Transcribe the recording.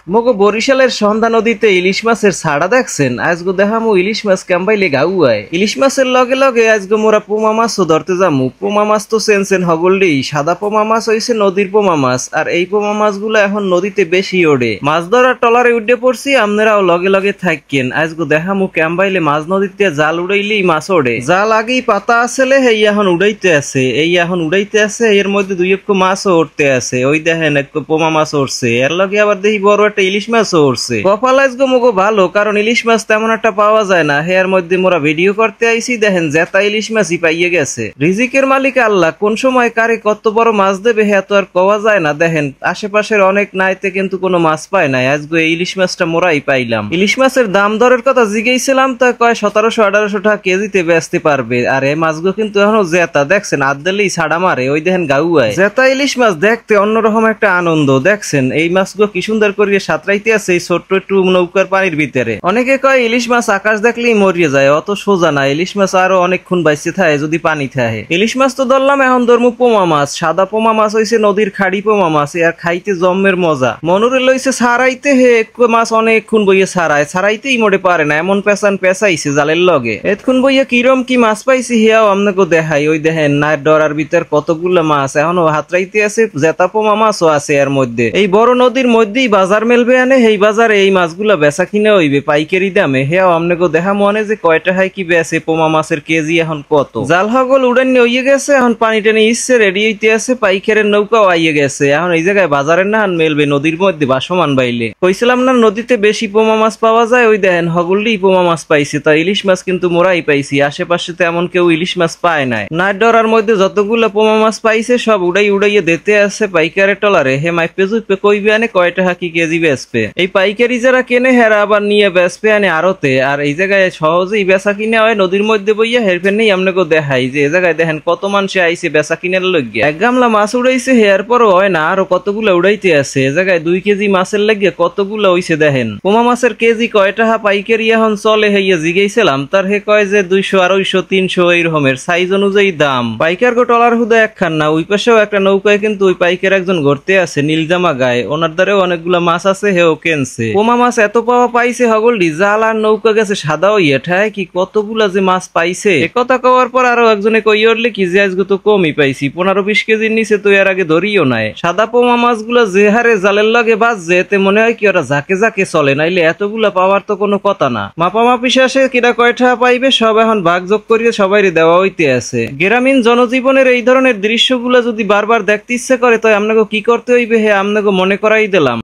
মগো বরিশালের সন্ধ্যা নদীতে ইলিশ মাছের ছাড়া দেখছেন? আজগো দেখামু ইলিশ মাছ কাম্বাইলে গাউয়ায়। ইলিশ মাছের লগে লগে আজগো মোরা পোমা মাছও ধরতে যামু। পোমা মাছ তো চেনছেন হগলডি, সাদা পোমা মাছ হইছে নদীর পোমা মাছ, আর এই পোমা মাছগুলো এখন নদীতে বেশি ওড়ে। মাছ ধরার টলারে উঠে পড়ছি, আপনারাও লগে লগে থাকেন। আজগো দেখামু কাম্বাইলে মাছ নদীতে জাল উড়াইলেই মাছ ওড়ে। জাল আগেই পাতা আসলে এই এখন উড়াইতে আছে, এর মধ্যে দুই এক মাছও উঠতে আছে। ওই দেখেন এক পোমা মাছ উঠছে, এর লগে আবার দেখি বড় ইলিশ মাছও উঠছে। কপাল আজগো মগো ভালো, কারণ ইলিশ মাছ তেমন একটা পাওয়া যায় না। হেয়ার মধ্যে মোরা ভিডিও করতে আইছি, দেখেন জেতা ইলিশ মাছই পাইয়ে গেছে। রিজিকের মালিক আল্লাহ, কোন সময় কারে কত বড় মাছ দেবে হ্যাঁ তো আর কওয়া যায় না। দেখেন আশেপাশের অনেক নাইতে কিন্তু কোনো মাছ পায় নাই, আজগো এই ইলিশ মাছটা মোরাই পাইলাম। ইলিশ মাছের দাম দরের কথা জিজ্ঞেসছিলাম, তা কয় 1700-1800 টাকা কেজিতে বেচতে পারবে। আর এই মাছগুলো কিন্তু এখনো জেতা, দেখছেন আদ দিলেই ছাড়া মারে। ওই দেখেন গাউয়ায় জেতা ইলিশ মাছ দেখতে অন্যরকম একটা আনন্দ। দেখছেন এই মাছগুলো কি সুন্দর করে সাঁতরাইতে আছে এই ছোট্ট একটু নৌকার পানির ভিতরে। অনেকে কয় ইলিশ মাছ আকাশ দেখলেই মরিয়ে যায়, অত সোজা না। ইলিশ মাছ আরো অনেকক্ষণ বাইসে থাকে যদি পানি থাকে। ইলিশ মাছ তো ধরলাম, এখন ধরমু পোমা মাছ। সাদা পোমা মাছ হইছে নদীর খাড়ি পোমা মাছ, আর খাইতে জম্মের মজা। মনুরে লইছে ছাড়াইতে, হে মাছ অনেকক্ষণ বইয়ে ছাড়াইতেই মোড়ে পারে না, এমন পেঁচাইছে জালের লগে। এতক্ষণ বইয়ে কিরম কি মাছ পাইছি হিয়াও আপনাকে দেখাই। ওই দেখেন না ডরার ভিতর কতগুলো মাছ এখনো হাতরাইতে আছে, জেতা পোমা মাছও আছে এর মধ্যে। এই বড় নদীর মধ্যেই বাজার মেলবে আনে, এই বাজারে এই মাছগুলা বেচা কিনে হইবে পাইকারি দামে। হেয়াও আপনাকে দেখা মনে যে কয়টা হয় কি বেচে পোমা মাছের কেজি এখন কত। জাল হগল উড়ান হইয়ে গেছে, এখন পানি টানি ইচ্ছে রেডি হইতে আছে, পাইকারের নৌকাও আইয়ে গেছে। এখন এই জায়গায় বাজারের না মেলবে নদীর মধ্যে বাসমান বাইলে। কইছিলাম না নদীতে বেশি পোমা মাছ পাওয়া যায়, ওই দেখেন হগলডি পোমা মাছ পাইছে। তা ইলিশ মাছ কিন্তু মোরাই পাইছি, আশেপাশে তেমন কেউ ইলিশ মাছ পায় নাই। না ডরার মধ্যে যতগুলো পোমা মাছ পাইছে সব উড়াইয়ে দিতে আছে পাইকারের টলারে। হে মাইপে জুইপে কইবে আনে কয়টা হাকি কেজি বেচবে। এই পাইকারি যারা কেনে হেরা আবার নিয়ে বেচবে আনে আড়তে। আর এই জায়গায় সহজেই বেচা কিনে হয় নদীর মধ্যে বইয়া। হেরফের নেই আপনাকে দেখাই যে এই জায়গায় দেখেন কত মানুষে আইছে বেচা কিনের লগে। এক গামলা মাছ উড়াইছে, হেয়ার পরও হয় না, আরো কতগুলো উড়াইতে আছে। এ জায়গায় 2 কেজি মাছের লাগে কতগুলো হইছে দেখেন। পোমা মাছের কেজি কয়টা পাইকারি এখন চলে হইয়া জিগাইছিলাম, তার হে কয় যে 200, 250, 300 এইরকমের সাইজ অনুযায়ী দাম। পাইকার গো টলার হুদা একখান না, ওই পাশেও একটা নৌকায় কিন্তু ওই পাইকার একজন ঘুরতে আছে নীলজামা গায়ে, ওনার দ্বারেও অনেকগুলা মাছ আছে, হেও কেনছে। পোমা মাছ এত পাওয়া পাইছে হগলডি, জাল আর নৌকা গেছে সাদা হইয়া। ঠায় কি কতগুলা যে মাছ পাইছে। একথা কওয়ার পর আরো একজনে কই উঠলে কি যে আজকে তো কমই পাইছি, 15-20 কেজির নিচে তো এর আগে ধরিও নাই। সাদা পোমা মাছগুলা যে হারে জালের লগে বাজছে, এতে মনে হয় কি ওরা জাকে জাকে চলে, নাইলে এতগুলা পাওয়ার তো কোনো কথা না। মাপামাপি শেষে কিরা কয়টা পাইবে সব এখন ভাগযোগ করিয়ে সবাইরে দেওয়া হইতে আছে। গ্রামীণ জনজীবনের এই ধরনের দৃশ্যগুলা যদি বারবার দেখতে ইচ্ছে করে, তো আপনাকে কি করতে হইবে হে আপনাকে মনে করাই দিলাম।